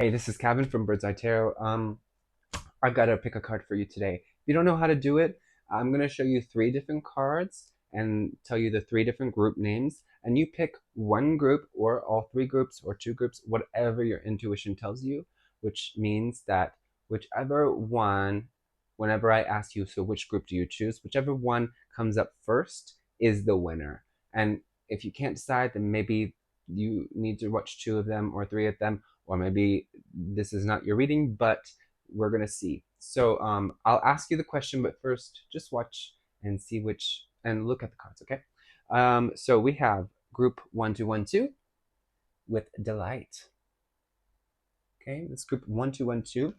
Hey, this is Kevin from Bird's Eye Tarot. I've got to pick a card for you today. If you don't know how to do it, I'm going to show you three different cards and tell you the three different group names. And you pick one group or all three groups or two groups, whatever your intuition tells you, which means that whichever one, whenever I ask you, so which group do you choose, whichever one comes up first is the winner. And if you can't decide, then maybe you need to watch two of them or three of them, or maybe this is not your reading, but we're gonna see. So I'll ask you the question, but first just watch and see which and look at the cards, okay? So we have group 1212 with delight. Okay, this group 1212.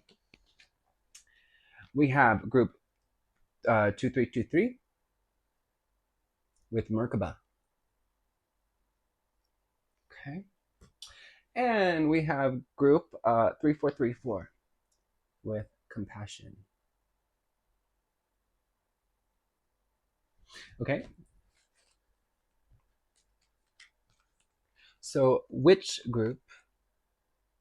We have group 2323 with Merkabah. Okay, and we have group 3434 with compassion. Okay, so which group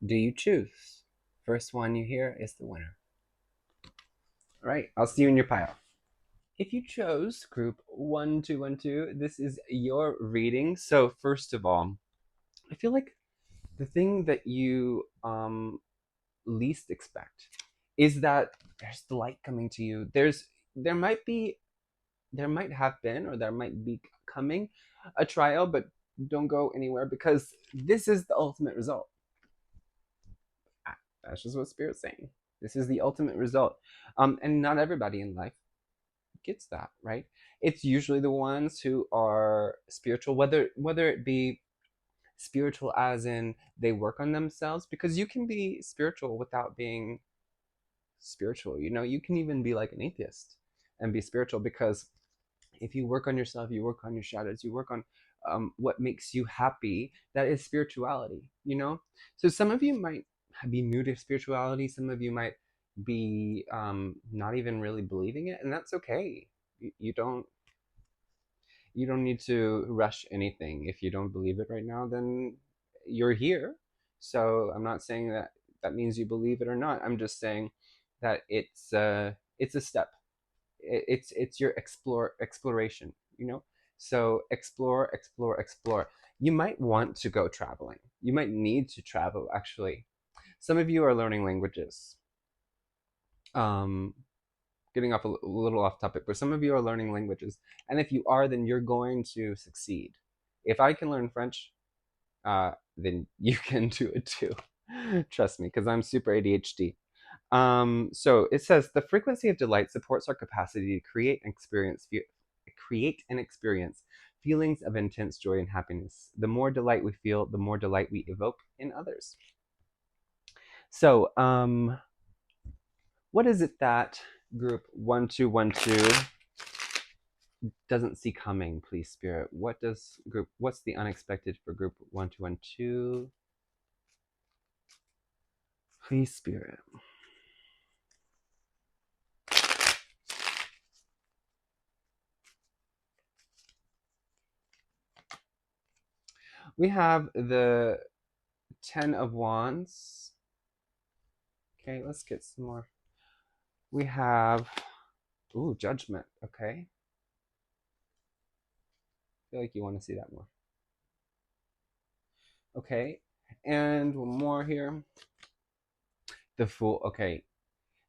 do you choose? First one you hear is the winner. All right, I'll see you in your pile. If you chose group 1212, this is your reading. So, first of all, I feel like the thing that you least expect is that there's the light coming to you. There might be there might have been or there might be coming a trial, but don't go anywhere because this is the ultimate result. That's just what Spirit's saying. This is the ultimate result. And not everybody in life gets that, right? It's usually the ones who are spiritual, whether it be spiritual as in they work on themselves, because you can be spiritual without being spiritual. You know, you can even be like an atheist and be spiritual, because if you work on yourself, you work on your shadows, you work on what makes you happy, that is spirituality, you know? So some of you might be new to spirituality, some of you might be not even really believing it, and that's okay. You don't need to rush anything. If you don't believe it right now, then you're here. So I'm not saying that that means you believe it or not. I'm just saying that it's a step. It's your exploration, you know. So explore. You might want to go traveling. You might need to travel, actually. Some of you are learning languages. um Getting off a little off topic, but some of you are learning languages, and if you are, then you're going to succeed. If I can learn French, then you can do it too. Trust me, because I'm super ADHD. So it says the frequency of delight supports our capacity to create and experience feelings of intense joy and happiness. The more delight we feel, the more delight we evoke in others. So, what is it that group 1212 doesn't see coming, please, Spirit? What's the unexpected for group 1212? Please, Spirit. We have the 10 of Wands. Okay, let's get some more. We have, ooh, Judgment. Okay. I feel like you want to see that more. Okay, and one more here. The Fool. Okay,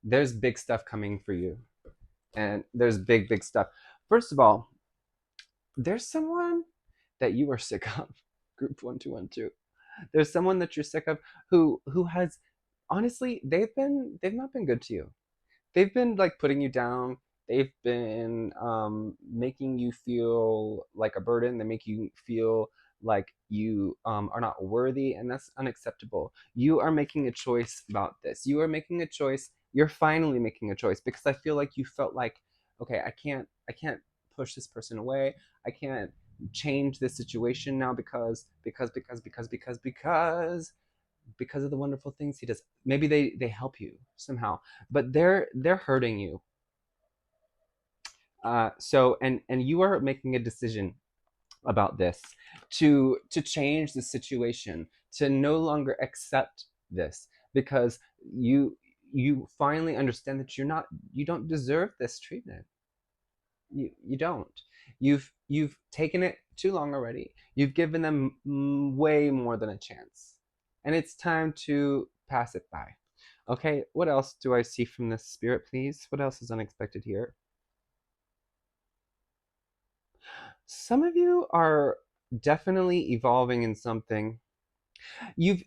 there's big stuff coming for you. And there's big stuff. First of all, there's someone that you are sick of. Group 1212. There's someone that you're sick of who has, honestly, they've not been good to you. They've been like putting you down. They've been making you feel like a burden. They make you feel like you are not worthy, and that's unacceptable. You are making a choice about this. You are making a choice. You're finally making a choice, because I feel like you felt like, okay, I can't push this person away. I can't change this situation now because of the wonderful things he does. Maybe they help you somehow, but they're hurting you. So and you are making a decision about this, to change the situation, to no longer accept this. because you you finally understand that you don't deserve this treatment. You don't. You've taken it too long already. You've given them way more than a chance, and it's time to pass it by. Okay, what else do I see from this spirit, please? What else is unexpected here? Some of you are definitely evolving in something. You've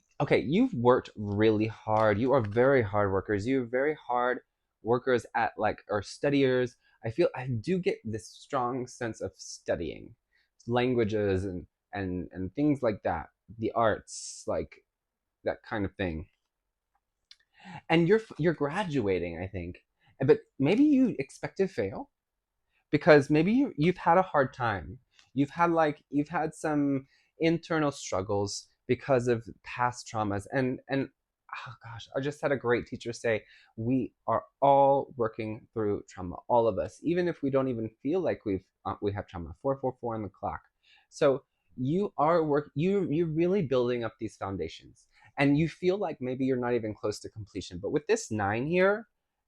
worked really hard. You are very hard workers. You're very hard workers at like or studiers. I do get this strong sense of studying languages and things like that, the arts, like that kind of thing. And you're graduating, I think. But maybe you expect to fail because maybe you've had a hard time. You've had some internal struggles because of past traumas, and oh gosh, I just had a great teacher say we are all working through trauma, all of us, even if we don't even feel like we have trauma. 444 on the clock. So you're really building up these foundations, and you feel like maybe you're not even close to completion. But with this 9 here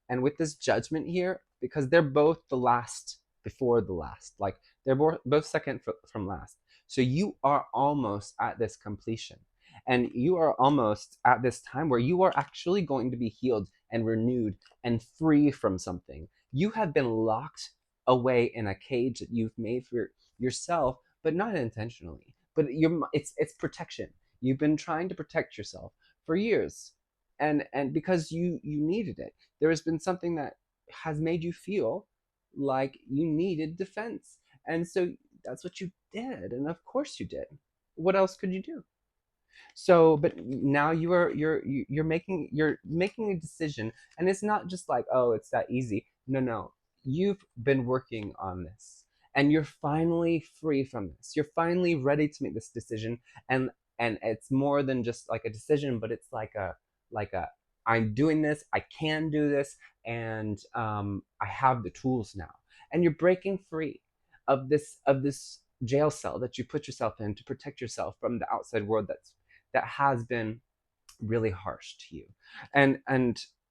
and with this judgment here, because they're both the last before the last. Like they're both second from last. So you are almost at this completion. And you are almost at this time where you are actually going to be healed and renewed and free from something. You have been locked away in a cage that you've made for yourself, but not intentionally. But it's protection. You've been trying to protect yourself for years. And because you needed it. There has been something that has made you feel like you needed defense. And so that's what you did. And of course you did. What else could you do? So, but now you're making a decision, and it's not just like, oh, it's that easy. No, no. You've been working on this, and you're finally free from this. You're finally ready to make this decision, and it's more than just like a decision, but it's like a I'm doing this. I can do this, and I have the tools now. And you're breaking free of this jail cell that you put yourself in to protect yourself from the outside world that has been really harsh to you. And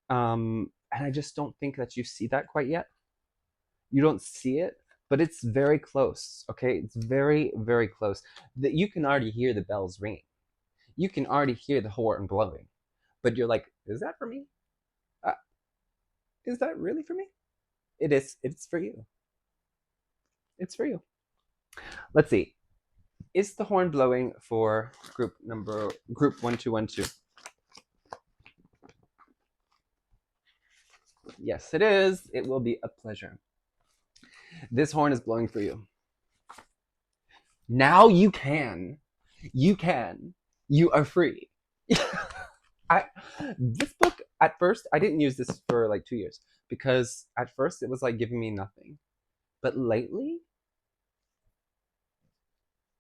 I just don't think that you see that quite yet. You don't see it, but it's very close. Okay, it's very very close. That you can already hear the bells ringing. You can already hear the horn blowing, but you're like, is that for me? Uh, is that really for me? It is. It's for you. It's for you. Let's see. Is the horn blowing for group 1212? Yes, it is. It will be a pleasure. This horn is blowing for you. Now you can. You can. You are free. I this book at first I didn't use this for like 2 years because at first it was like giving me nothing. But lately,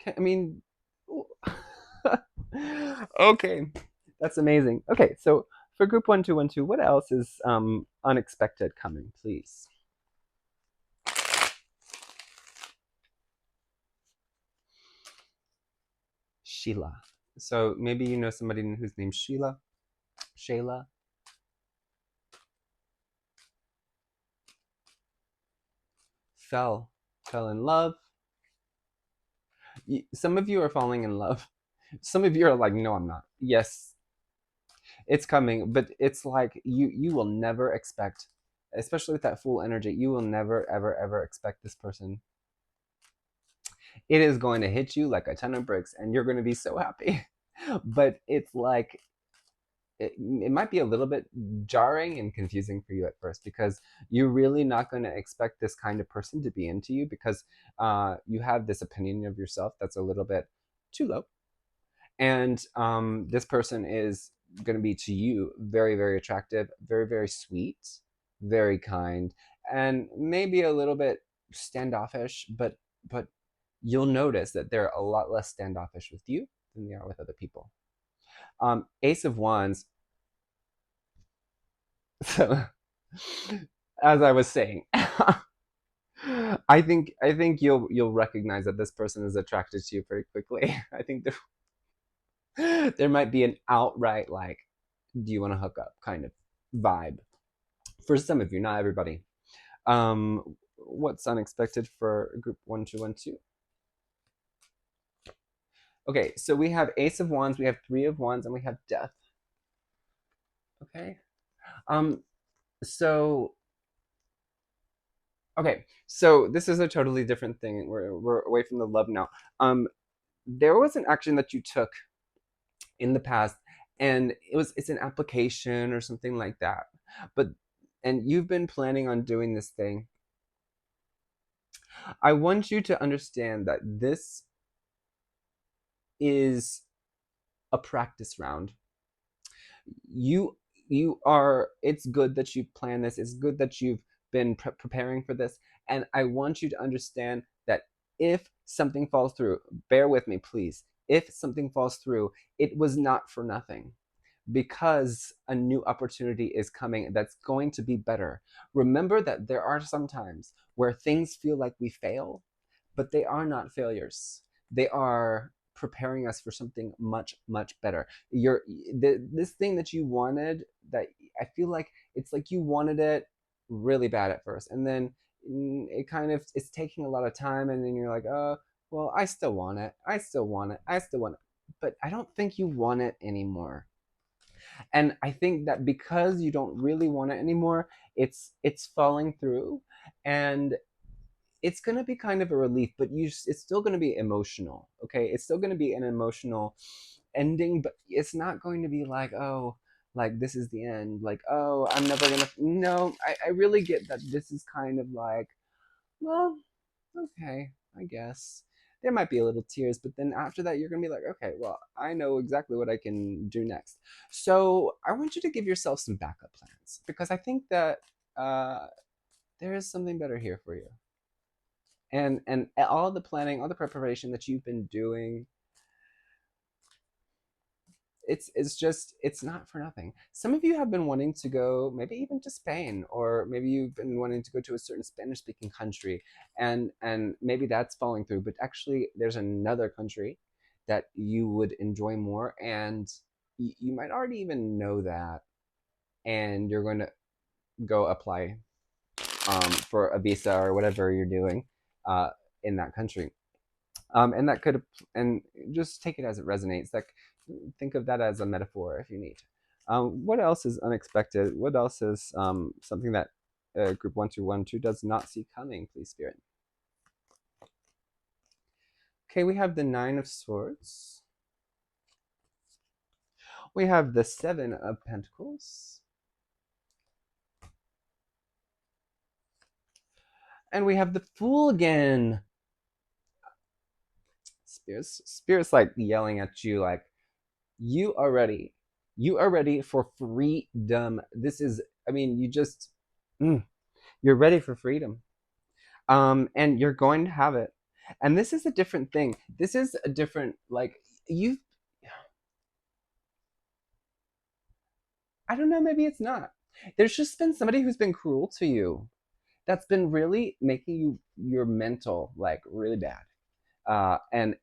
I mean, okay, that's amazing. Okay, so for group 1212, what else is unexpected coming, please? Sheila. So maybe you know somebody whose name's Sheila. Shayla. Fell in love. Some of you are falling in love. Some of you are like, no, I'm not. Yes, it's coming, but it's like you will never expect, especially with that full energy, you will never ever ever expect this person. It is going to hit you like a ton of bricks, and you're going to be so happy. But it's like it might be a little bit jarring and confusing for you at first because you're really not going to expect this kind of person to be into you because you have this opinion of yourself that's a little bit too low. And this person is going to be to you very, very attractive, very, very sweet, very kind, and maybe a little bit standoffish, but you'll notice that they're a lot less standoffish with you than they are with other people. Ace of Wands. So, as I was saying, I think you'll recognize that this person is attracted to you very quickly. I think there might be an outright like do you want to hook up kind of vibe for some of you, not everybody. What's unexpected for group 1212? Okay, so we have Ace of Wands, we have Three of Wands, and we have Death. Okay. Um, so okay, so this is a totally different thing. We're away from the love now. There was an action that you took in the past, and it's an application or something like that. But and you've been planning on doing this thing. I want you to understand that this is a practice round. You are, it's good that you've planned this, it's good that you've been preparing for this, and I want you to understand that if something falls through, bear with me please, if something falls through, it was not for nothing, because a new opportunity is coming that's going to be better. Remember that there are some times where things feel like we fail, but they are not failures. They are preparing us for something much much better. This thing that you wanted, that I feel like it's like you wanted it really bad at first, and then it kind of, it's taking a lot of time, and then you're like, oh well, I still want it, I still want it, I still want it, but I don't think you want it anymore. And I think that because you don't really want it anymore, it's falling through, and it's going to be kind of a relief, but it's still going to be emotional. Okay, it's still going to be an emotional ending, but it's not going to be like, oh, like this is the end, like, oh, I'm never gonna, no, I really get that this is kind of like, well, okay, I guess there might be a little tears, but then after that you're gonna be like, okay, well, I know exactly what I can do next. So I want you to give yourself some backup plans, because I think that uh, there is something better here for you. And all the planning, all the preparation that you've been doing, it's just, it's not for nothing. Some of you have been wanting to go maybe even to Spain, or maybe you've been wanting to go to a certain Spanish speaking country, and maybe that's falling through, but actually there's another country that you would enjoy more, and you might already even know that, and you're going to go apply for a visa or whatever you're doing uh, in that country. And that could, and just take it as it resonates. Like, think of that as a metaphor if you need. What else is unexpected? What else is something that group 1212 does not see coming, please, Spirit? Okay, we have the Nine of Swords. We have the Seven of Pentacles. And we have the Fool again. Spirit's like yelling at you, like, you are ready. You are ready for freedom. This is, I mean, you're ready for freedom. And you're going to have it. And this is a different thing. This is a different, like, you, I don't know, maybe it's not. There's just been somebody who's been cruel to you, that's been really making your mental like really bad. And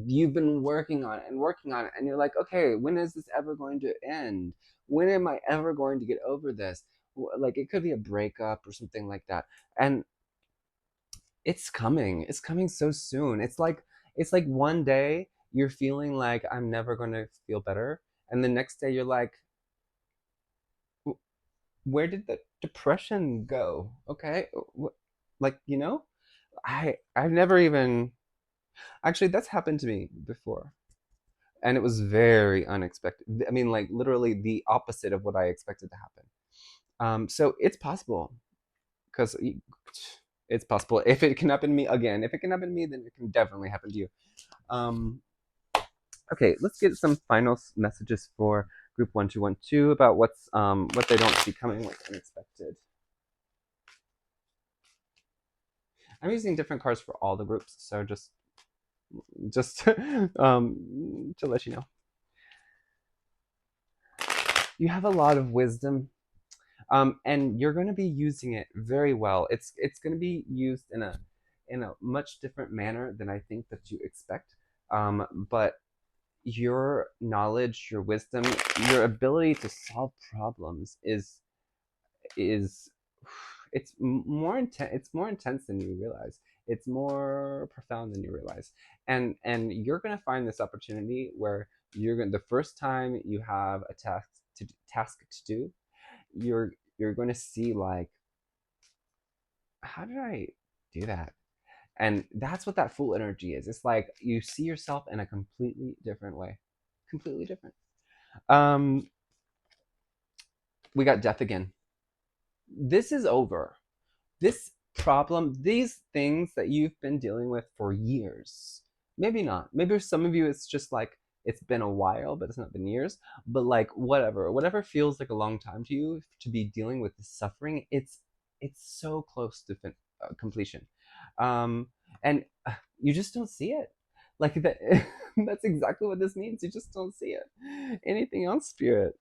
you've been working on it and working on it, and you're like, okay, when is this ever going to end? When am I ever going to get over this? Like, it could be a breakup or something like that, and it's coming so soon. It's like one day you're feeling like, I'm never going to feel better, and the next day you're like, where did the depression go? Okay, like, I've never even, actually, that's happened to me before, and it was very unexpected. I mean, like, literally the opposite of what I expected to happen. So it's possible, because it's possible. If it can happen to me again, if it can happen to me, then it can definitely happen to you. Um, okay, let's get some final messages for group 1212 about what they don't see coming, what's unexpected. I'm using different cards for all the groups, so just to let you know. You have a lot of wisdom, and you're going to be using it very well. It's going to be used in a much different manner than I think that you expect. But your knowledge, your wisdom, your ability to solve problems is it's more intense. It's more intense than you realize. It's more profound than you realize. And you're gonna find this opportunity where you're gonna, the first time you have a task to do, you're going to see like, how did I do that? And that's what that full energy is. It's like you see yourself in a completely different way, completely different. Um, we got death again. This is over. This problem, these things that you've been dealing with for years, maybe not. Maybe for some of you, it's just like it's been a while, but it's not been years. But like whatever feels like a long time to you to be dealing with this suffering, it's so close to completion, um, and you just don't see it. Like that. That's exactly what this means. You just don't see it. Anything else, spirit?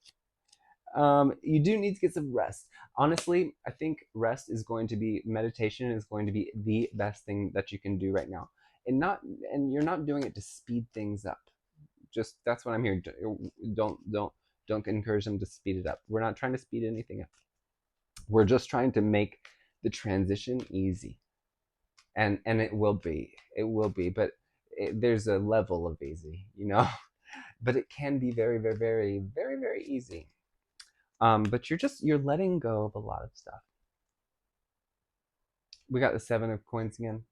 You do need to get some rest. Honestly, I think rest is going to be, meditation is going to be the best thing that you can do right now. And not, and you're not doing it to speed things up. Just that's what I'm here. Don't encourage them to speed it up. We're not trying to speed anything up. We're just trying to make the transition easy. And it will be. It will be, but there's a level of easy, you know. But it can be very, very, very, very, very easy. But you're letting go of a lot of stuff. We got the 7 of coins again,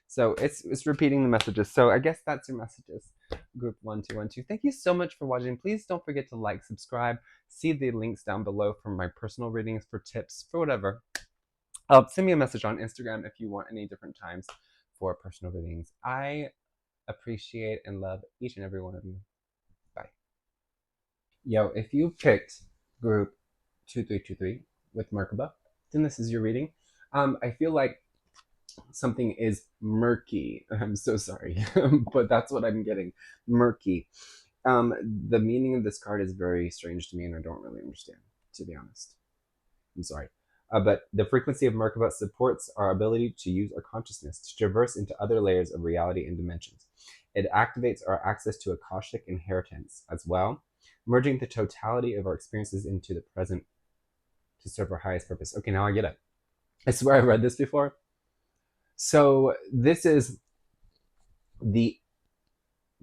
so it's repeating the messages. So I guess that's your messages, group 1212. Thank you so much for watching. Please don't forget to like, subscribe, see the links down below for my personal readings, for tips, for whatever. Send me a message on Instagram if you want any different times for personal readings. I appreciate and love each and every one of you. Bye. Yo, if you picked group 2323 with Merkabah, then this is your reading. I feel like something is murky. I'm so sorry, but that's what I'm getting. Murky. The meaning of this card is very strange to me, and I don't really understand, to be honest. I'm sorry. But the frequency of Merkabah supports our ability to use our consciousness to traverse into other layers of reality and dimensions. It activates our access to Akashic inheritance as well, merging the totality of our experiences into the present to serve our highest purpose. Okay, now I get it. I swear I read this before. So this is the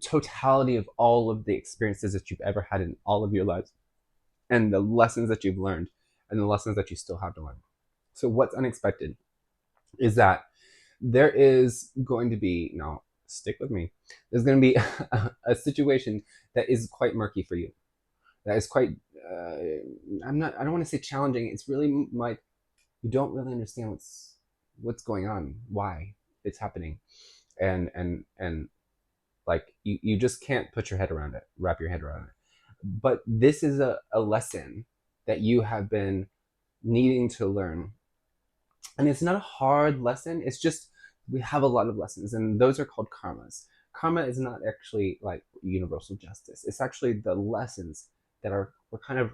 totality of all of the experiences that you've ever had in all of your lives, and the lessons that you've learned, and the lessons that you still have to learn. So what's unexpected is that there is going to be, now stick with me, there's going to be a situation that is quite murky for you. That is quite, I don't want to say challenging. It's really like, you don't really understand what's going on, why it's happening. And like you just can't put your head around it, wrap your head around it. But this is a lesson that you have been needing to learn. And it's not a hard lesson. It's just, we have a lot of lessons, and those are called karmas. Karma is not actually like universal justice. It's actually the lessons that we're kind of,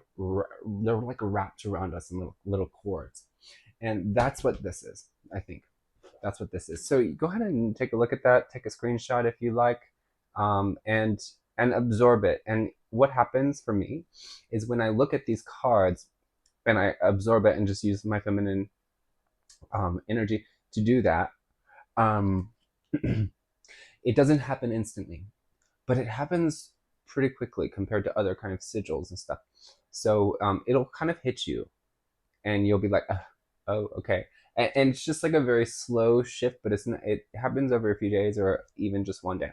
they're like wrapped around us in little cords. And that's what this is, I think. That's what this is. So go ahead and take a look at that. Take a screenshot if you like, and absorb it. And what happens for me is when I look at these cards and I absorb it and just use my feminine energy to do that, it doesn't happen instantly, but it happens pretty quickly compared to other kind of sigils and stuff. So it'll kind of hit you, and you'll be like, oh, okay. And it's just like a very slow shift, but it happens over a few days or even just one day.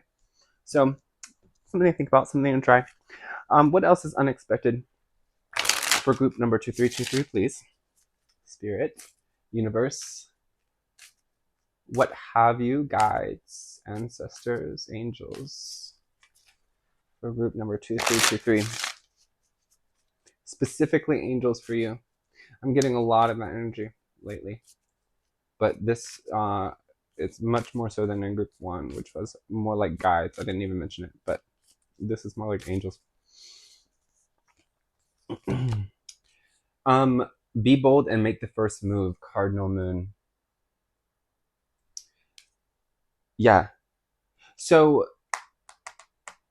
So something to think about, something to try. What else is unexpected for group number 2323, please? Spirit, universe, what have you, guides, ancestors, angels, for group number 2323. Specifically angels for you. I'm getting a lot of that energy lately. But this, it's much more so than in group 1, which was more like guides. I didn't even mention it, but this is more like angels. Be bold and make the first move, Cardinal Moon. Yeah. So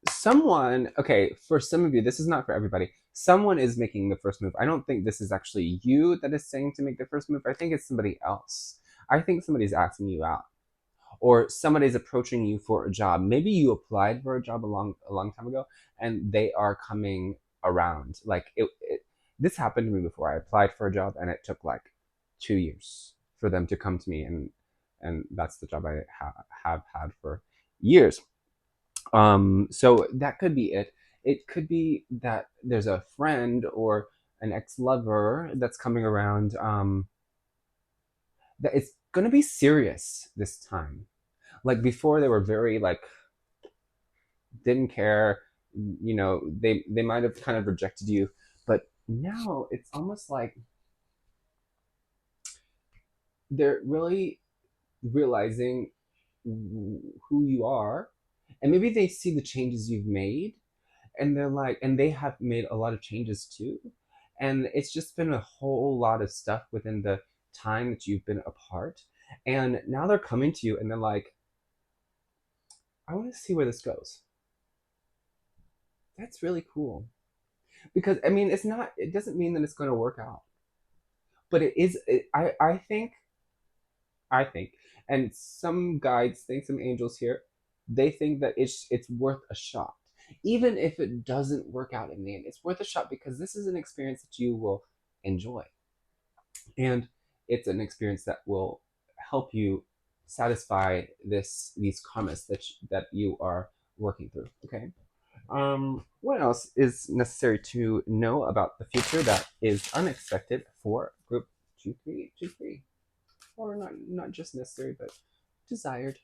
someone, okay, for some of you, this is not for everybody. Someone is making the first move. I don't think this is actually you that is saying to make the first move. I think it's somebody else. I think somebody's asking you out, or somebody's approaching you for a job. Maybe you applied for a job a long time ago, and they are coming around. Like this happened to me before. I applied for a job, and it took like 2 years for them to come to me, and that's the job I have had for years. So that could be it. It could be that there's a friend or an ex-lover that's coming around. That it's gonna be serious this time. Like before, they were very like didn't care. They might have kind of rejected you, but now it's almost like they're really realizing who you are, and maybe they see the changes you've made, and they're like, and they have made a lot of changes too, and it's just been a whole lot of stuff within the time that you've been apart, and now they're coming to you and they're like, I want to see where this goes. That's really cool, because I mean, it doesn't mean that it's going to work out, but I think, and some guides think, some angels here, they think that it's worth a shot. Even if it doesn't work out in the end, it's worth a shot because this is an experience that you will enjoy. And it's an experience that will help you satisfy these karmas that you are working through. Okay. What else is necessary to know about the future that is unexpected for group 2323? Or not just necessary, but desired.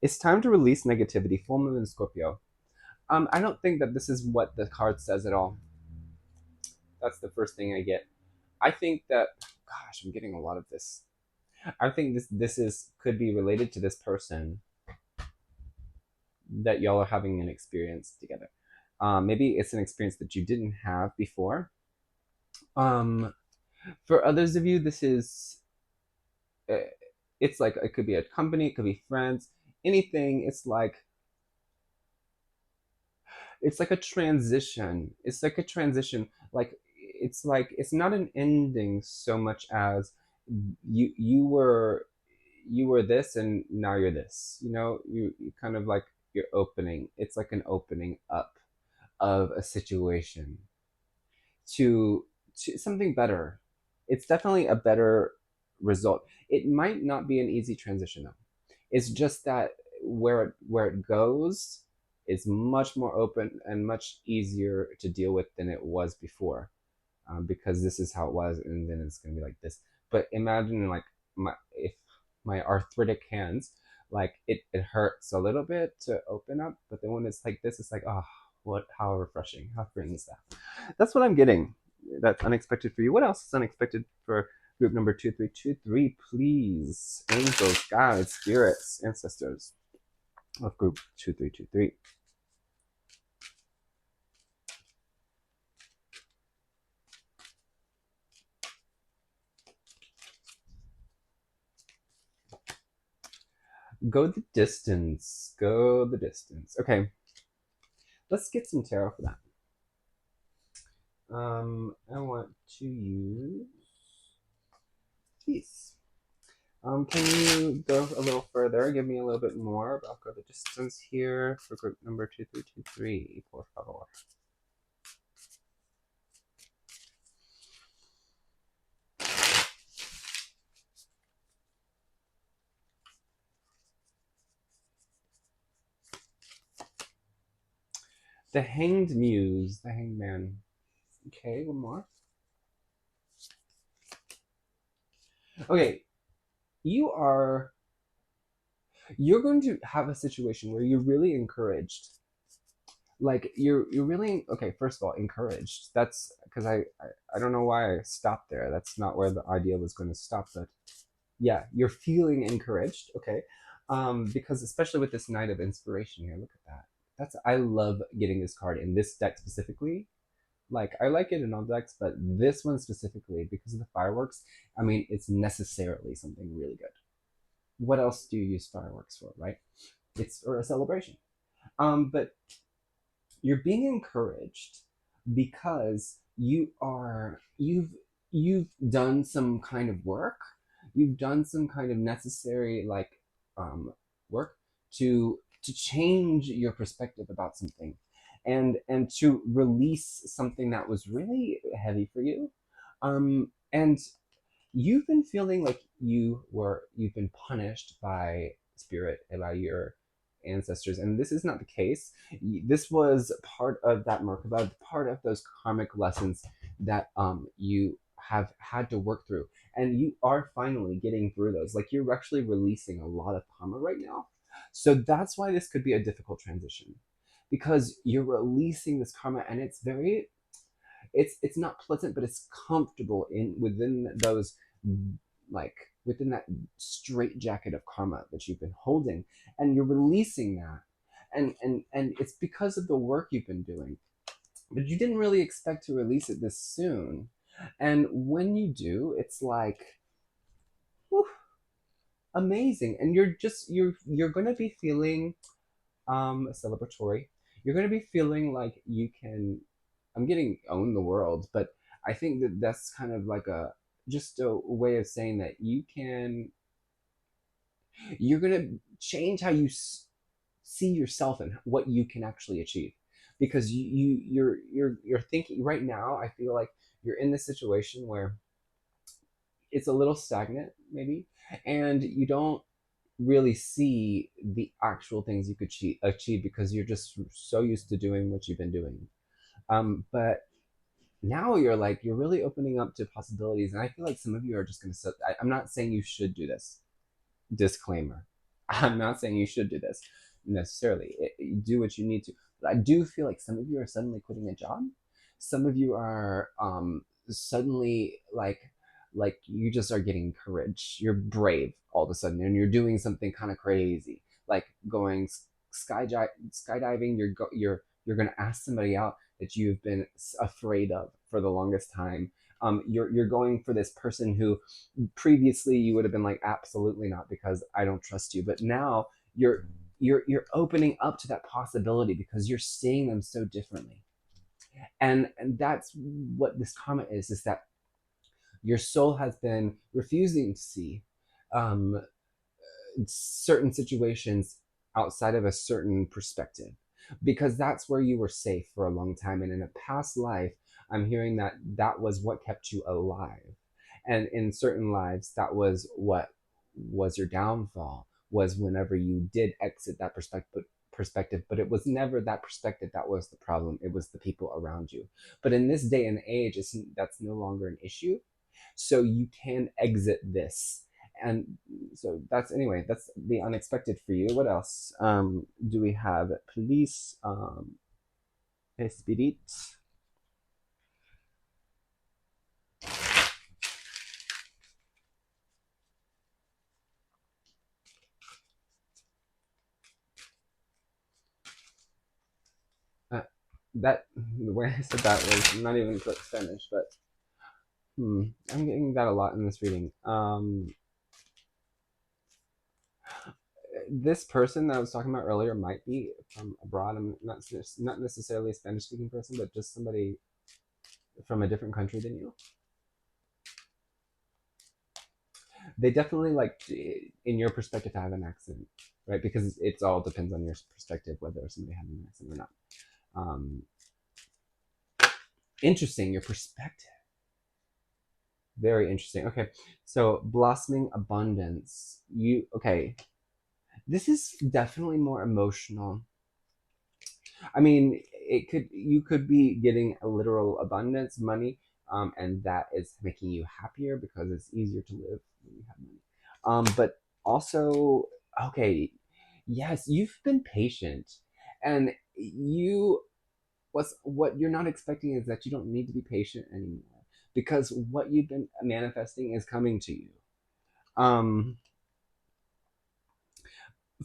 It's time to release negativity. Full moon in Scorpio. I don't think that this is what the card says at all. That's the first thing I get. I think that, gosh, I'm getting a lot of this. I think this is could be related to this person that y'all are having an experience together. Maybe it's an experience that you didn't have before. Um, for others of you, this is uh, it's like it could be a company, it could be friends, anything. It's like a transition. It's like a transition. It's not an ending so much as you were this and now you're this. You kind of like you're opening. It's like an opening up of a situation to something better. It's definitely a better result. It might not be an easy transition though. It's just that where it goes is much more open and much easier to deal with than it was before, because this is how it was, and then it's gonna be like this. But imagine like if my arthritic hands, like it hurts a little bit to open up, but then when it's like this, it's like, oh, what? How refreshing! How freeing is that? That's what I'm getting. That's unexpected for you. What else is unexpected for group number 2323? Please, angels, guides, spirits, ancestors of group 2323. Go the distance. Go the distance. Okay, let's get some tarot for that. I want to use peace. Can you go a little further? Give me a little bit more about go the distance here for group number 2323, por favor. The Hanged Muse, the Hanged Man. Okay, one more. Okay, you're going to have a situation where you're really encouraged. Like you're really okay. First of all, encouraged. That's because I don't know why I stopped there. That's not where the idea was going to stop. But yeah, you're feeling encouraged. Okay, because especially with this Knight of Inspiration here, look at that. I love getting this card in this deck specifically. Like I like it in all decks, but this one specifically because of the fireworks. I mean, it's necessarily something really good. What else do you use fireworks for, right? It's for a celebration. But you're being encouraged because you've done some kind of work. You've done some kind of necessary um, work to change your perspective about something, and to release something that was really heavy for you. And you've been feeling like you've been punished by spirit and by your ancestors, and this is not the case. This was part of that Merkabah, part of those karmic lessons that you have had to work through, and you are finally getting through those. Like you're actually releasing a lot of karma right now, so that's why this could be a difficult transition, because you're releasing this karma, and it's not pleasant, but it's comfortable in within those, like within that straight jacket of karma that you've been holding, and you're releasing that, and it's because of the work you've been doing, but you didn't really expect to release it this soon. And when you do, it's like, whew, amazing, and you're going to be feeling celebratory. You're going to be feeling like you can, I'm getting own the world, but I think that that's kind of like a just a way of saying that you're going to change how you see yourself and what you can actually achieve, because you're thinking right now. I feel like you're in this situation where it's a little stagnant maybe, and you don't really see the actual things you could achieve because you're just so used to doing what you've been doing. But now you're really opening up to possibilities, and I feel like some of you are just going to I'm not saying you should do this. Disclaimer. I'm not saying you should do this necessarily. Do what you need to. But I do feel like some of you are suddenly quitting a job. Some of you are suddenly like you just are getting courage. You're brave all of a sudden, and you're doing something kind of crazy, like going skydiving. You're going to ask somebody out that you've been afraid of for the longest time. You're going for this person who previously you would have been like, absolutely not, because I don't trust you, but now you're opening up to that possibility because you're seeing them so differently. And that's what this karma is that your soul has been refusing to see um, certain situations outside of a certain perspective, because that's where you were safe for a long time, and in a past life I'm hearing that that was what kept you alive, and in certain lives that was what was your downfall, was whenever you did exit that perspective, but it was never that perspective that was the problem, it was the people around you. But in this day and age, that's no longer an issue, so you can exit this. And so that's, anyway, that's the unexpected for you. What else do we have? Police, spirit. uh, that the way I said that was not even Spanish, but I'm getting that a lot in this reading. This person that I was talking about earlier might be from abroad. I'm not necessarily a Spanish speaking person, but just somebody from a different country than you. They definitely, like, in your perspective, have an accent, right? Because it's all depends on your perspective whether somebody has an accent or not. Um, Interesting, your perspective. Very interesting. Okay, so blossoming abundance. Okay? This is definitely more emotional. I mean, you could be getting a literal abundance, money, and that is making you happier because it's easier to live when you have money. But also, okay, yes, you've been patient, and what you're not expecting is that you don't need to be patient anymore, because what you've been manifesting is coming to you. Um,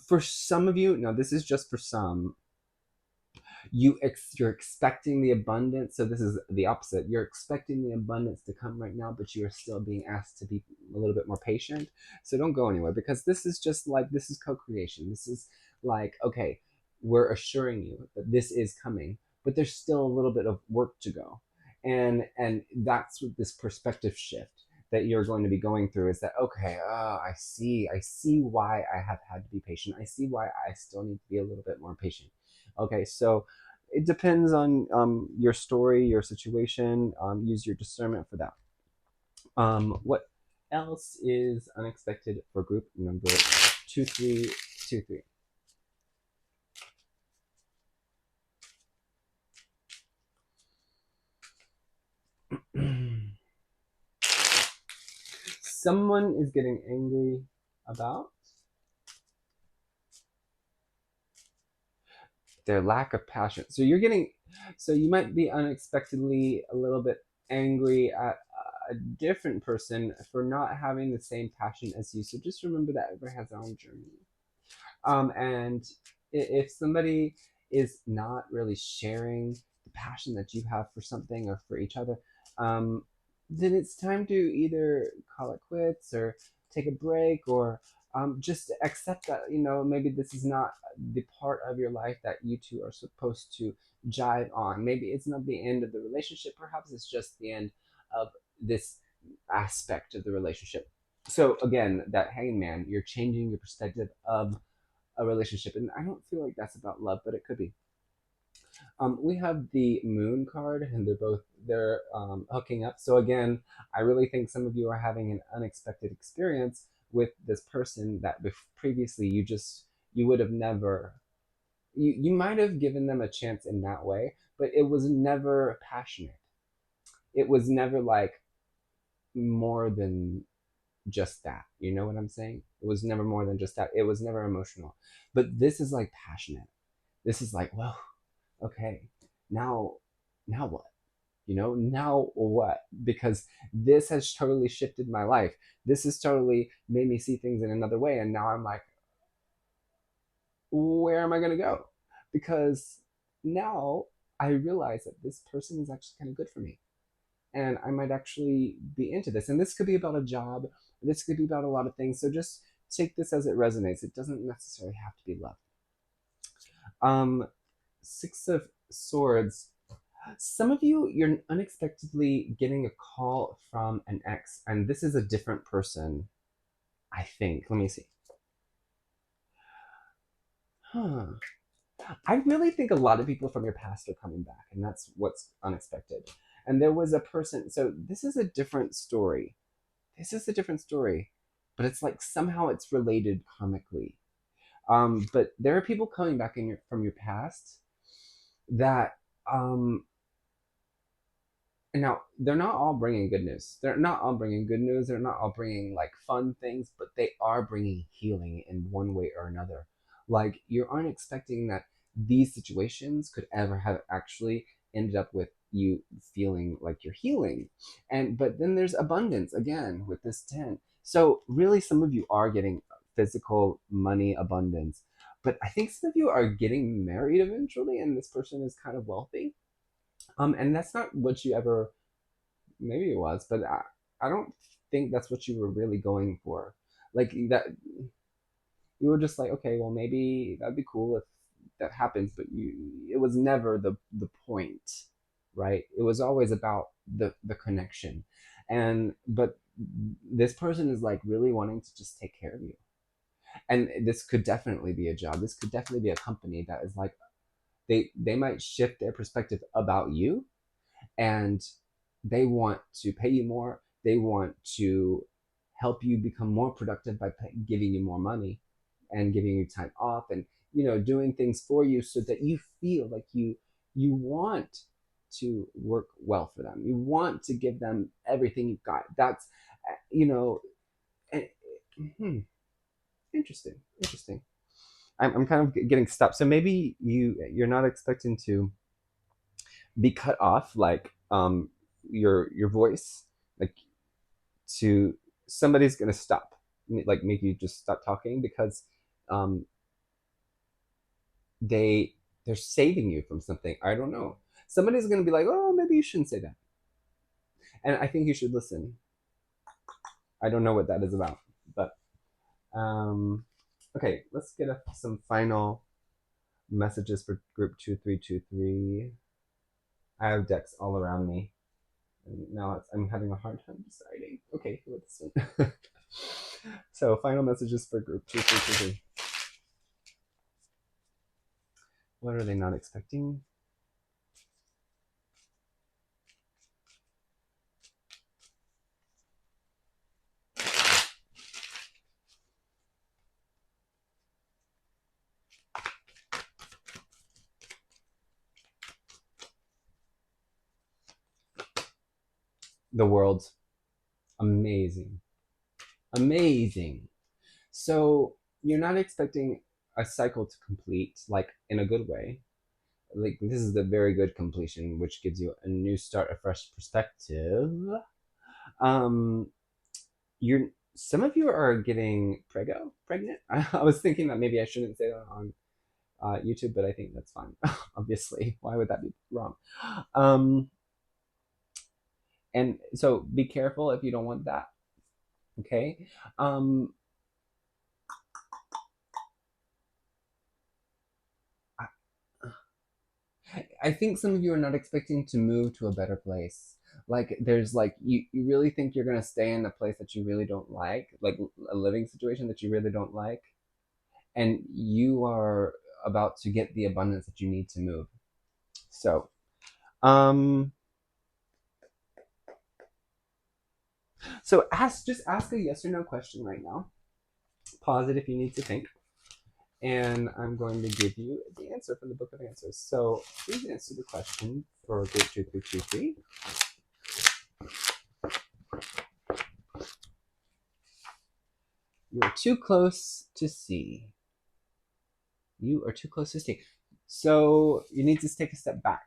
for some of you, now this is just for some, you're expecting the abundance. So this is the opposite. You're expecting the abundance to come right now, but you are still being asked to be a little bit more patient. So don't go anywhere, because this is just like, this is co-creation. This is like, okay, we're assuring you that this is coming, but there's still a little bit of work to go. And that's what this perspective shift that you're going to be going through is that, okay, I see why I have had to be patient. I see why I still need to be a little bit more patient. Okay, so it depends on your story, your situation. Use your discernment for that. What else is unexpected for group number 2323? Someone is getting angry about their lack of passion. So you might be unexpectedly a little bit angry at a different person for not having the same passion as you. So just remember that everybody has their own journey. And if somebody is not really sharing the passion that you have for something or for each other, um, then it's time to either call it quits or take a break, or just accept that, maybe this is not the part of your life that you two are supposed to jive on. Maybe it's not the end of the relationship. Perhaps it's just the end of this aspect of the relationship. So again, that hangman, you're changing your perspective of a relationship, and I don't feel like that's about love, but it could be. We have the moon card, and they're hooking up. So again, I really think some of you are having an unexpected experience with this person that previously you would have never, you might have given them a chance in that way, but it was never passionate. It was never like more than just that. You know what I'm saying? It was never more than just that. It was never emotional. But this is like passionate. This is like, well, okay, now now what? Now what? Because this has totally shifted my life. This has totally made me see things in another way. And now I'm like, where am I gonna go? Because now I realize that this person is actually kind of good for me, and I might actually be into this. And this could be about a job. This could be about a lot of things. So just take this as it resonates. It doesn't necessarily have to be love. Um, Six of Swords. Some of you, you're unexpectedly getting a call from an ex, and this is a different person, I think. Let me see. Huh. I really think a lot of people from your past are coming back, and that's what's unexpected. And there was a person, so this is a different story. This is a different story, but it's like somehow it's related karmically. But there are people coming back from your past that and now they're not all bringing good news. They're not all bringing good news. They're not all bringing like fun things, but they are bringing healing in one way or another. Like you aren't expecting that these situations could ever have actually ended up with you feeling like you're healing. And but then there's abundance again with this 10. So really some of you are getting physical money abundance. But I think some of you are getting married eventually, and this person is kind of wealthy. And that's not what you ever, maybe it was, but I don't think that's what you were really going for. Like that, you were just like, okay, well, maybe that'd be cool if that happens, but it was never the point, right? It was always about the connection. And, but this person is like really wanting to just take care of you. And this could definitely be a job. This could definitely be a company that is like, they might shift their perspective about you, and they want to pay you more. They want to help you become more productive by giving you more money and giving you time off, and doing things for you so that you feel like you want to work well for them. You want to give them everything you've got. That's you know and, hmm, interesting. I'm kind of getting stopped. So maybe you're not expecting to be cut off, like your voice, like to somebody's gonna stop, like make you just stop talking, because um they They're saving you from something. I don't know. Somebody's going to be like, oh, maybe you shouldn't say that. And I think you should listen. I don't know what that is about. But, okay, let's get some final messages for group 2323. I have decks all around me. And now I'm having a hard time deciding. Okay, what's this one? So, final messages for group 2323. What are they not expecting? The world. Amazing. Amazing. So you're not expecting a cycle to complete, like in a good way. Like this is the very good completion, which gives you a new start, a fresh perspective. Um, you're some of you are getting pregnant. I was thinking that maybe I shouldn't say that on YouTube, but I think that's fine. Obviously, why would that be wrong? Um, and so be careful if you don't want that. Okay. Um, I think some of you are not expecting to move to a better place. Like there's like you really think you're gonna stay in a place that you really don't like a living situation that you really don't like, and you are about to get the abundance that you need to move. So, um, so just ask a yes or no question right now. Pause it if you need to think, and I'm going to give you the answer from the Book of Answers. So please answer the question for group 2323. You're too close to see. You are too close to see. So you need to take a step back.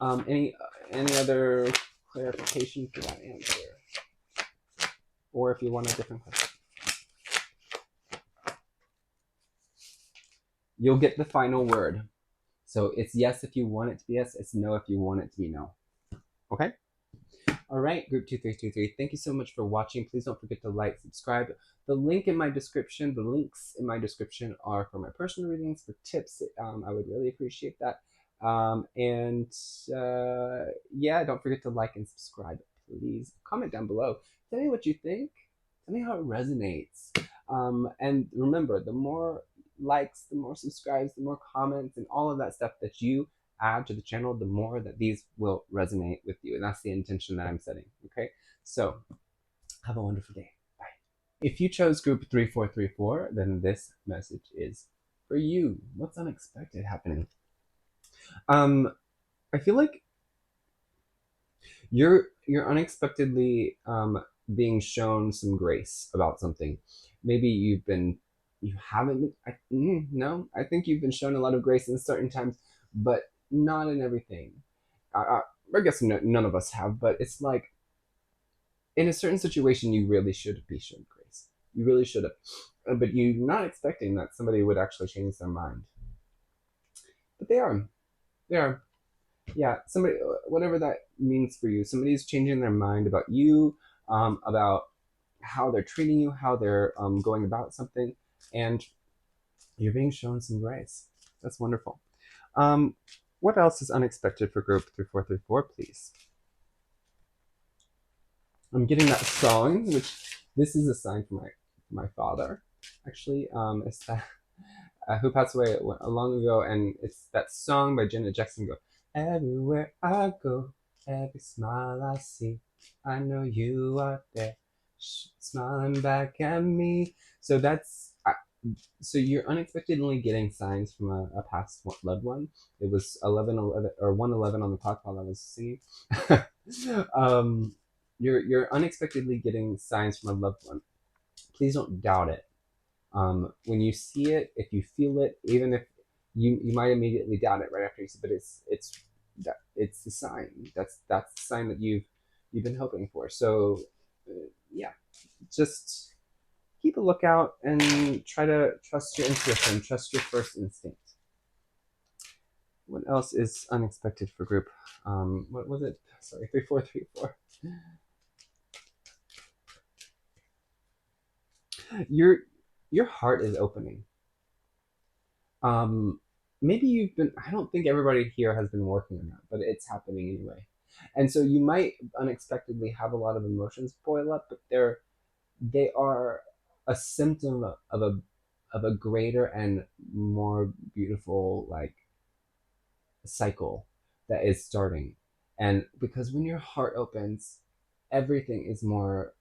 Any other clarification for that answer? Or if you want a different question. You'll get the final word. So it's yes if you want it to be yes, it's no if you want it to be no. Okay? All right, group 2323, thank you so much for watching. Please don't forget to like, subscribe. The links in my description are for my personal readings, for tips. I would really appreciate that. Yeah, don't forget to like and subscribe, please. Comment down below. Tell me what you think. Tell me how it resonates. And remember, the more likes, the more subscribes, the more comments, and all of that stuff that you add to the channel, the more that these will resonate with you. And that's the intention that I'm setting. Okay. So have a wonderful day. Bye. If you chose group 3434, then this message is for you. What's unexpected happening? I feel like you're unexpectedly being shown some grace about something. Maybe you haven't been, no, I think you've been shown a lot of grace in certain times, but not in everything. I guess none of us have, but it's like in a certain situation you really should be shown grace. You really should have, but you're not expecting that somebody would actually change their mind. But they are. They are. Yeah, somebody, whatever that means for you, somebody's changing their mind about you, about how they're treating you, how they're going about something, and you're being shown some grace. That's wonderful. What else is unexpected for group 3434, please? I'm getting that song, which this is a sign from my father, actually. It's that who passed away long ago, and it's that song by Janet Jackson. Go, everywhere I go, every smile I see, I know you are there, smiling back at me. So so you're unexpectedly getting signs from a past loved one. It was 11:11 or 1:11 on the clock while I was singing. You're unexpectedly getting signs from a loved one. Please don't doubt it. When you see it, if you feel it, even if you might immediately doubt it right after you see it, but it's the sign. That's the sign that you've been hoping for. So yeah, just keep a lookout and try to trust your intuition, trust your first instinct. What else is unexpected for group? What was it? Sorry, 3434. Your your heart is opening. Um, Maybe you've been. I don't think everybody here has been working on that, but it's happening anyway. And so you might unexpectedly have a lot of emotions boil up, but they are a symptom of a greater and more beautiful like cycle that is starting. And because when your heart opens, everything is more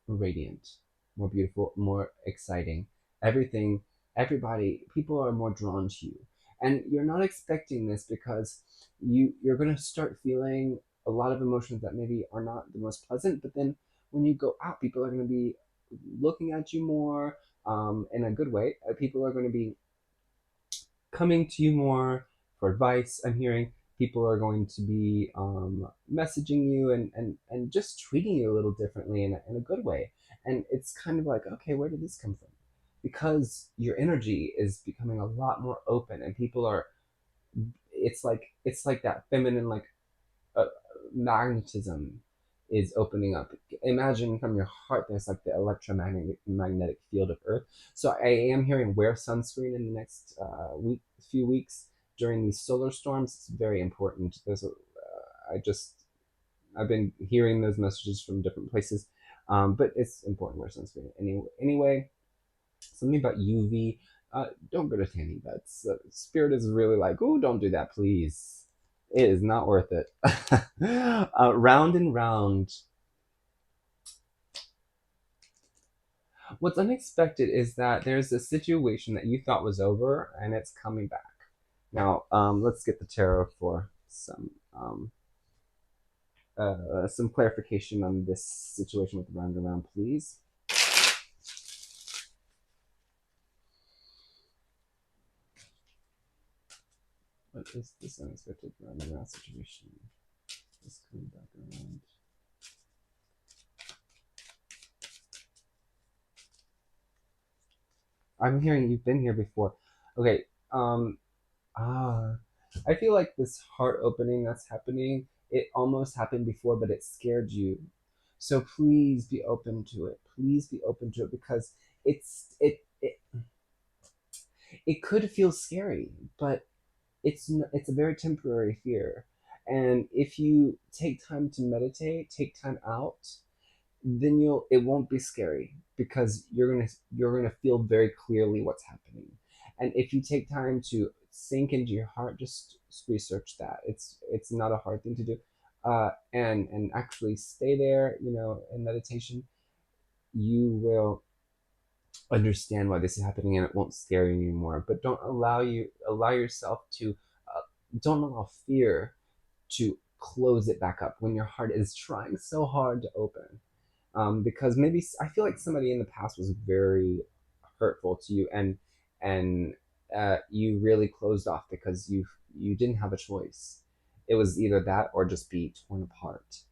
radiant, more beautiful, more exciting. Everything, everybody, people are more drawn to you. And you're not expecting this because you're going to start feeling a lot of emotions that maybe are not the most pleasant, but then when you go out, people are going to be looking at you more in a good way. People are going to be coming to you more for advice. I'm hearing people are going to be messaging you and just treating you a little differently in a good way. And it's kind of like, okay, where did this come from? Because your energy is becoming a lot more open, and people are. It's like that feminine like uh, magnetism is opening up. Imagine from your heart, there's like the electromagnetic field of Earth. So I am hearing wear sunscreen in the next few weeks during these solar storms. It's very important. I've been hearing those messages from different places, but it's important to wear sunscreen anyway. Something about UV. Don't go to tanning beds. Spirit is really like, oh, don't do that, please. It is not worth it. Round and round. What's unexpected is that there's a situation that you thought was over and it's coming back. Now, let's get the tarot for some clarification on this situation with the round and round, please. What is this unexpected round and round situation? Just coming back around. I'm hearing you've been here before. Okay. Ah, I feel like this heart opening that's happening, it almost happened before, but it scared you. So please be open to it. Please be open to it because it could feel scary, but it's a very temporary fear. And if you take time to meditate, take time out, then it won't be scary because you're gonna feel very clearly what's happening. And if you take time to sink into your heart, just research that. It's not a hard thing to do, and actually stay there. In meditation, you will understand why this is happening, and it won't scare you anymore. But allow yourself to don't allow fear to close it back up when your heart is trying so hard to open, because maybe I feel like somebody in the past was very hurtful to you, and you really closed off because you didn't have a choice. It was either that or just be torn apart.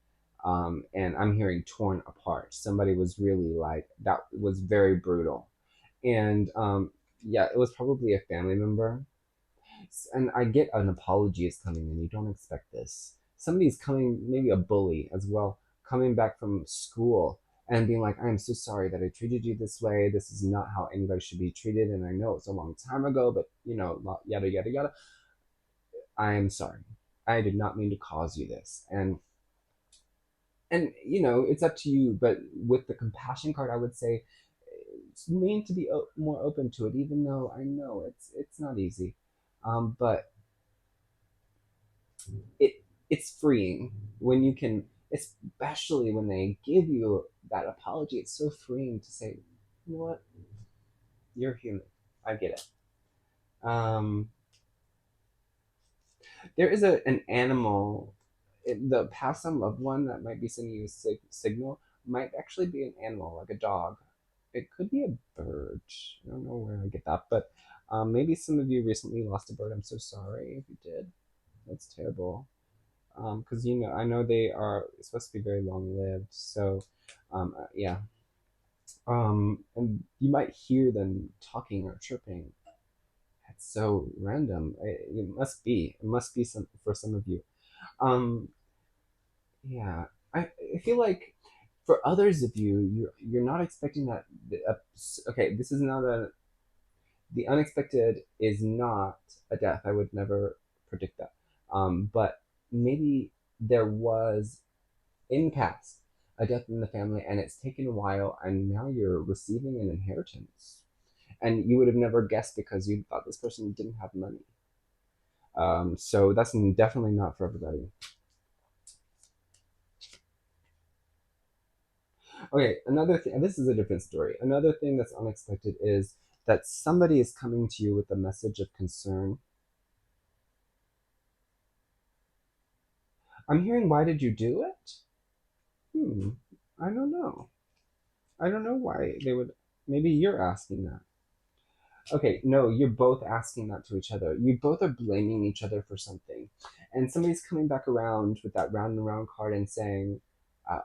And I'm hearing torn apart. Somebody was really like that was very brutal, and yeah, it was probably a family member. And I get an apology is coming and you don't expect this. Somebody's coming, maybe a bully as well, coming back from school and being like, I'm so sorry that I treated you this way. This is not how anybody should be treated. And I know it's a long time ago, but yada, yada, yada. I am sorry. I did not mean to cause you this. And it's up to you. But with the compassion card, I would say lean to be more open to it, even though I know it's not easy. But it it's freeing when you can, especially when they give you that apology. It's so freeing to say, you know what, you're human. I get it. There is an animal, the past on loved one that might be sending you a signal might actually be an animal like a dog. It could be a bird. I don't know where I get that, but maybe some of you recently lost a bird. I'm so sorry if you did. That's terrible. Because I know they are supposed to be very long lived. So, yeah. And you might hear them talking or chirping That's so random. It must be. It must be some for some of you. Um, yeah. I feel like for others of you, you're not expecting that. Okay, this is not a. The unexpected is not a death. I would never predict that. But maybe there was in the past a death in the family, and it's taken a while, and now you're receiving an inheritance, and you would have never guessed because you thought this person didn't have money. So that's definitely not for everybody. Okay, another thing, and this is a different story. Another thing that's unexpected is that somebody is coming to you with a message of concern. I'm hearing, why did you do it? Hmm, I don't know. I don't know why they would. Maybe you're asking that. Okay, no, you're both asking that to each other. You both are blaming each other for something. And somebody's coming back around with that round and round card and saying,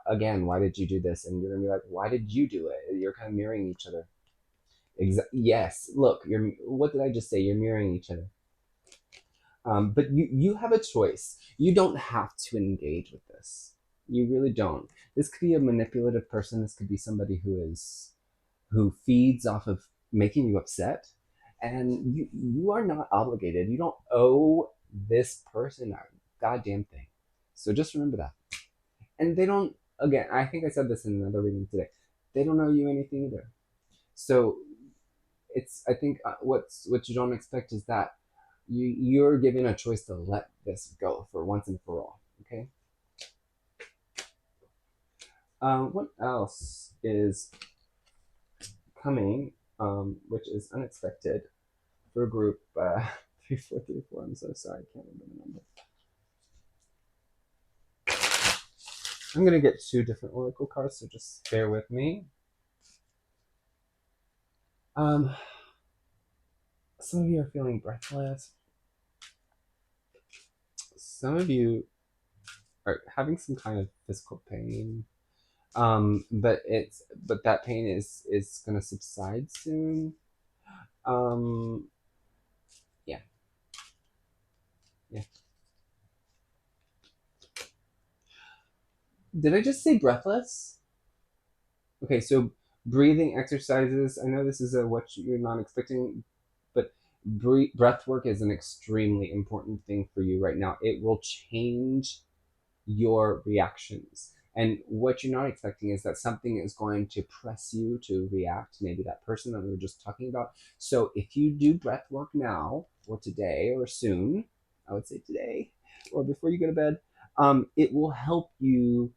again, why did you do this? And you're going to be like, why did you do it? You're kind of mirroring each other. Yes, look, what did I just say? You're mirroring each other. But you have a choice. You don't have to engage with this. You really don't. This could be a manipulative person. This could be somebody who feeds off of making you upset, and you are not obligated. You don't owe this person a goddamn thing. So just remember that. And they don't. Again, I think I said this in another reading today. They don't owe you anything either. So it's. I think what you don't expect is that you're given a choice to let this go for once and for all. Okay. What else is coming, which is unexpected for group 3434. I'm so sorry, I can't remember the number. I'm gonna get two different oracle cards, so just bear with me. Um, some of you are feeling breathless. Some of you are having some kind of physical pain. But that pain is gonna subside soon. Um, yeah, yeah. Did I just say breathless? Okay, so breathing exercises. I know this is what you're not expecting, but breath work is an extremely important thing for you right now. It will change your reactions. And what you're not expecting is that something is going to press you to react, maybe that person that we were just talking about. So if you do breath work now, or today, or soon, I would say today, or before you go to bed, it will help you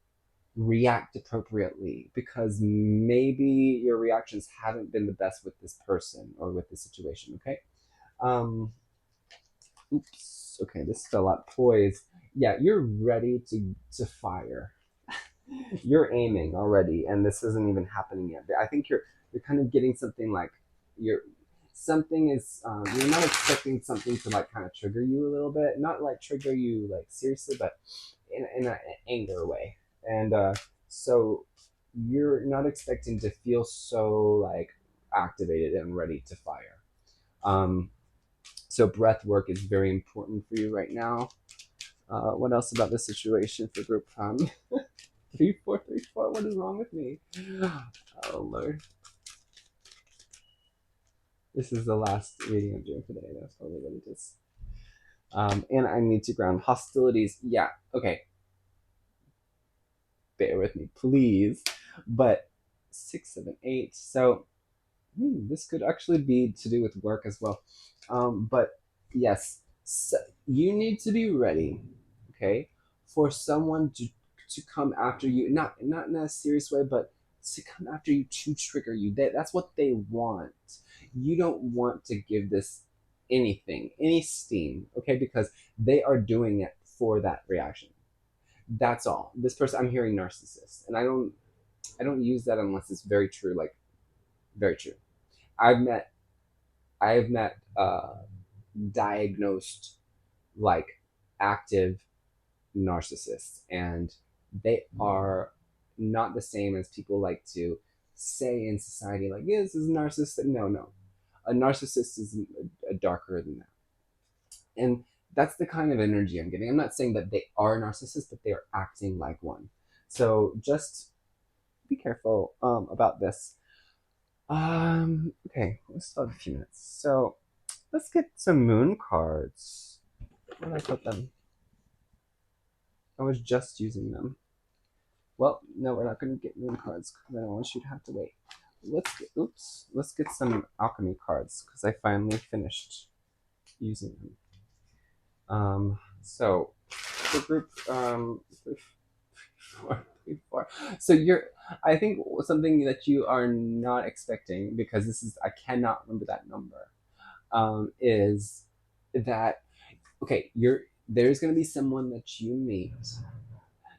react appropriately because maybe your reactions haven't been the best with this person or with the situation. Okay. Um, oops. Okay, this fell out. Poise. Yeah, you're ready to fire. You're aiming already, and this isn't even happening yet. I think you're kind of getting something like you're something is you're not expecting something to like kind of trigger you a little bit, not like trigger you like seriously, but in an anger way. And so you're not expecting to feel so like activated and ready to fire. Um, so breath work is very important for you right now. What else about the situation for group 3434? What is wrong with me? Oh Lord. This is the last reading I'm doing today. That's probably what it is. And I need to ground hostilities. Yeah, okay. Bear with me, please. But 6, 7, 8. So this could actually be to do with work as well. But yes, so you need to be ready, okay, for someone to come after you, not in a serious way, but to come after you to trigger you. That's what they want. You don't want to give this anything, any steam, okay, because they are doing it for that reaction. That's all. This person, I'm hearing narcissist, and I don't use that unless it's very true, like very true. I've met I've met diagnosed like active narcissists, and they are not the same as people like to say in society. Like, yeah, this is a narcissist. No, no, a narcissist is darker than that. And that's the kind of energy I'm getting. I'm not saying that they are narcissists, but they are acting like one. So just be careful about this. Okay, we still have a few minutes. So let's get some moon cards. Where did I put them? I was just using them. Well, no, we're not going to get moon cards because I don't want you to have to wait. Let's get some alchemy cards because I finally finished using them. So the group, four. So I think something that you are not expecting, because I cannot remember that number, is that, okay, there's going to be someone that you meet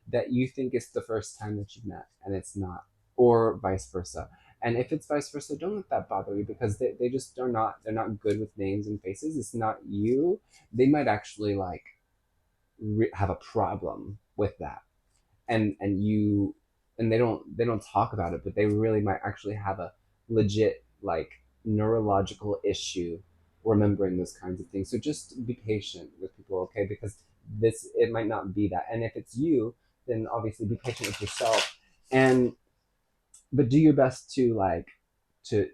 that you think is the first time that you've met, and it's not, or vice versa. And if it's vice versa, don't let that bother you, because they just are not, they're not good with names and faces. It's not you. They might actually like have a problem with that, and you, and they don't talk about it, but they really might actually have a legit like neurological issue remembering those kinds of things. So just be patient with people, okay? Because it might not be that, and if it's you, then obviously be patient with yourself, and but do your best to like to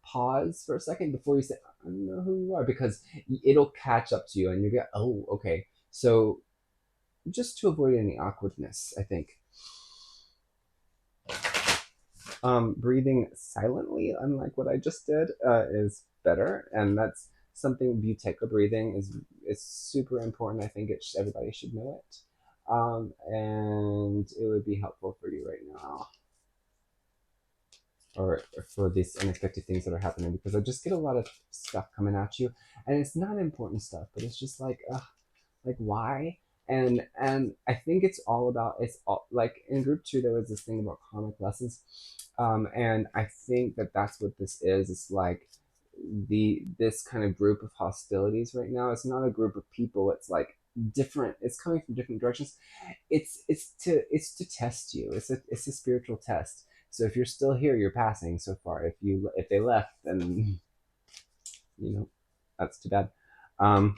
pause for a second before you say, I don't know who you are, because it'll catch up to you and you get, oh, okay. So just to avoid any awkwardness, I think breathing silently, unlike what I just did, is better, and that's something. Buteyko breathing is super important. I think everybody should know it, and it would be helpful for you right now, or for these unexpected things that are happening, because I just get a lot of stuff coming at you, and it's not important stuff, but it's just like why? And I think it's all like in group 2 there was this thing about karmic lessons, and I think that that's what this is. It's like this kind of group of hostilities right now. It's not a group of people. It's like different. It's coming from different directions. It's to test you. It's a spiritual test. So if you're still here, you're passing so far. If they left, then that's too bad. Um,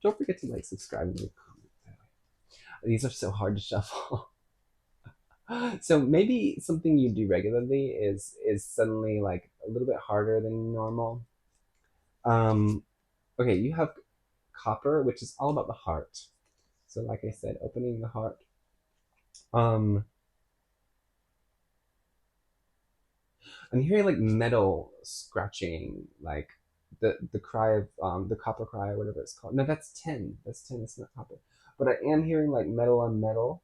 don't forget to like, subscribe, and leave a comment. These are so hard to shuffle. So maybe something you do regularly is suddenly like a little bit harder than normal. Um, okay, you have copper, which is all about the heart. So like I said, opening the heart. Um, I'm hearing like metal scratching, like the cry of the copper cry, or whatever it's called. No, that's tin. That's tin. It's not copper. But I am hearing like metal on metal.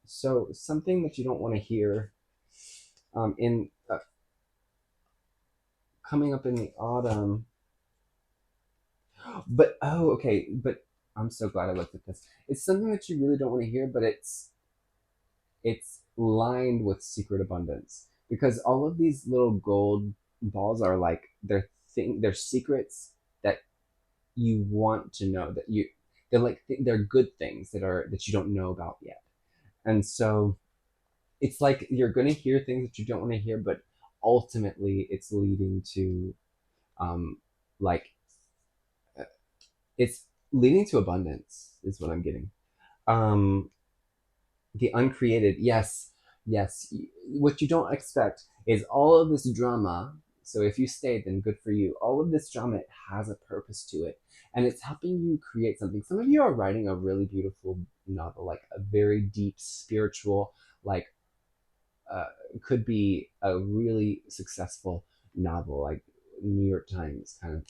So something that you don't want to hear in coming up in the autumn. But oh, okay. But I'm so glad I looked at this. It's something that you really don't want to hear, but it's lined with secret abundance, because all of these little gold balls are like they're secrets that you want to know, they're like they're good things that you don't know about yet. And so it's like you're going to hear things that you don't want to hear, but ultimately it's leading to um like uh, it's leading to abundance is what I'm getting. um the uncreated, yes, yes. What you don't expect is all of this drama. So if you stayed, then good for you. All of this drama, it has a purpose to it, and it's helping you create something. Some of you are writing a really beautiful novel, like a very deep spiritual, like uh, could be a really successful novel, like New York Times kind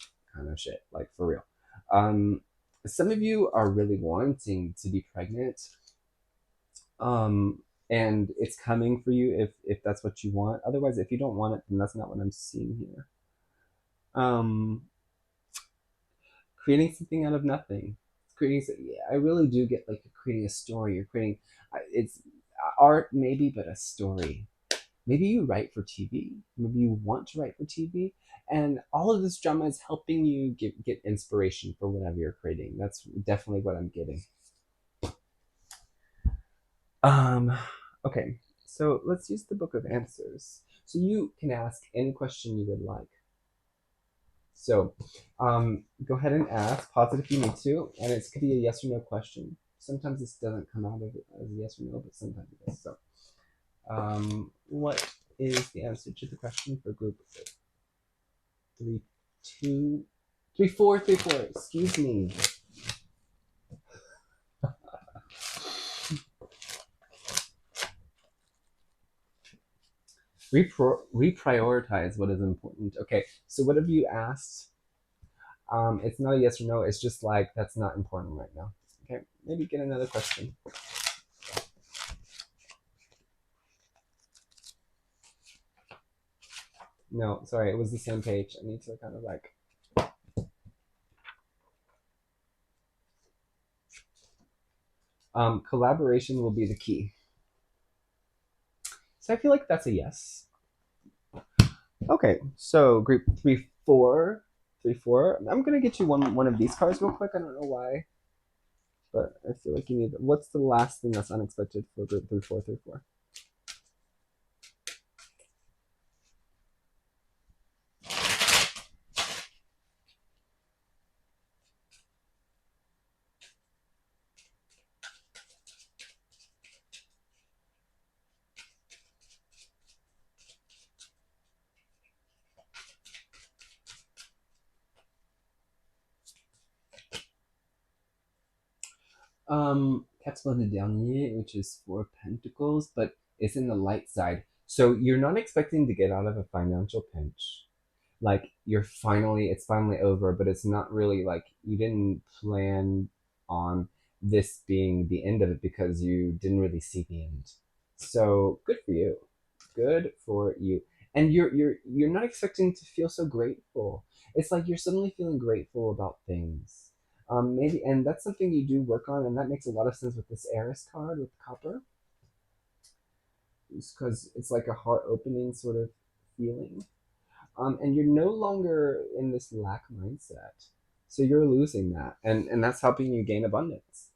of shit, like for real. Um, some of you are really wanting to be pregnant, um, and it's coming for you if that's what you want. Otherwise, if you don't want it, then that's not what I'm seeing here. Um, creating something out of nothing. Yeah, I really do get like creating a story. You're creating, it's art maybe, but a story. Maybe you write for TV. Maybe you want to write for TV, and all of this drama is helping you get inspiration for whatever you're creating. That's definitely what I'm getting. Um, okay, so let's use the Book of Answers. So you can ask any question you would like. So go ahead and ask. Pause it if you need to, and it could be a yes or no question. Sometimes this doesn't come out of it as a yes or no, but sometimes it does. So, what is the answer to the question for group 3, 2, 3, 4, 3, 4? Excuse me. Reprioritize what is important. Okay, so what have you asked? It's not a yes or no. It's just like that's not important right now. Okay, maybe get another question. No, sorry, it was the same page. I need to kind of like. Collaboration will be the key. So I feel like that's a yes. Okay, so group 3, 4, 3, 4. I'm gonna get you one of these cards real quick. I don't know why, but I feel like you need. What's the last thing that's unexpected for group 3, 4, 3, 4? Quatre de dernier, which is 4 pentacles, but it's in the light side. So you're not expecting to get out of a financial pinch. Like it's finally over, but it's not really like you didn't plan on this being the end of it because you didn't really see the end. So good for you. Good for you. And you're not expecting to feel so grateful. It's like you're suddenly feeling grateful about things. Maybe, and that's something you do work on, and that makes a lot of sense with this Eris card with copper, because it's like a heart opening sort of feeling. And you're no longer in this lack mindset, so you're losing that, and that's helping you gain abundance.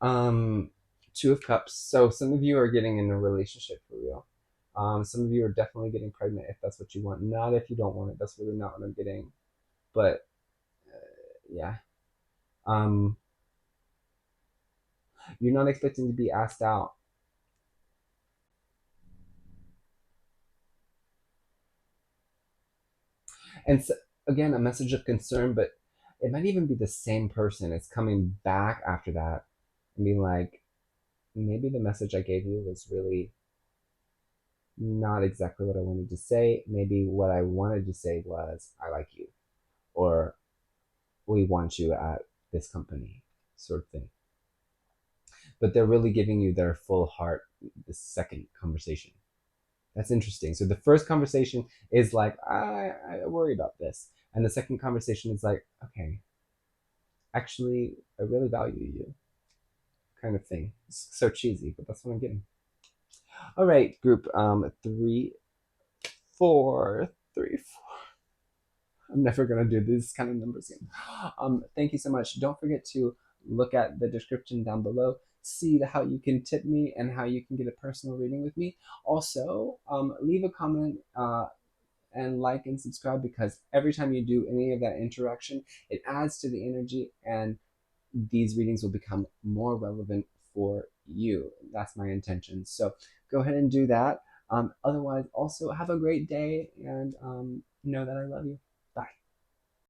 um 2 of Cups, so some of you are getting in a relationship for real. Some of you are definitely getting pregnant if that's what you want, not if you don't want it. That's really not what I'm getting, but yeah. um you're not expecting to be asked out. And so, again, a message of concern, but it might even be the same person. It's coming back after that and being like, maybe the message I gave you was really not exactly what I wanted to say. Maybe what I wanted to say was, I like you, or we want you at this company, sort of thing. But they're really giving you their full heart the second conversation. That's interesting. So the first conversation is like, I worry about this. And the second conversation is like, okay, actually, I really value you, kind of thing. It's so cheesy, but that's what I'm getting. All right, group 3, 4, 3, 4. I'm never gonna do these kind of numbers again. Thank you so much. Don't forget to look at the description down below. See how you can tip me and how you can get a personal reading with me. Also, leave a comment and like and subscribe, because every time you do any of that interaction, it adds to the energy, and these readings will become more relevant for you. That's my intention. So go ahead and do that. Otherwise, also have a great day, and know that I love you.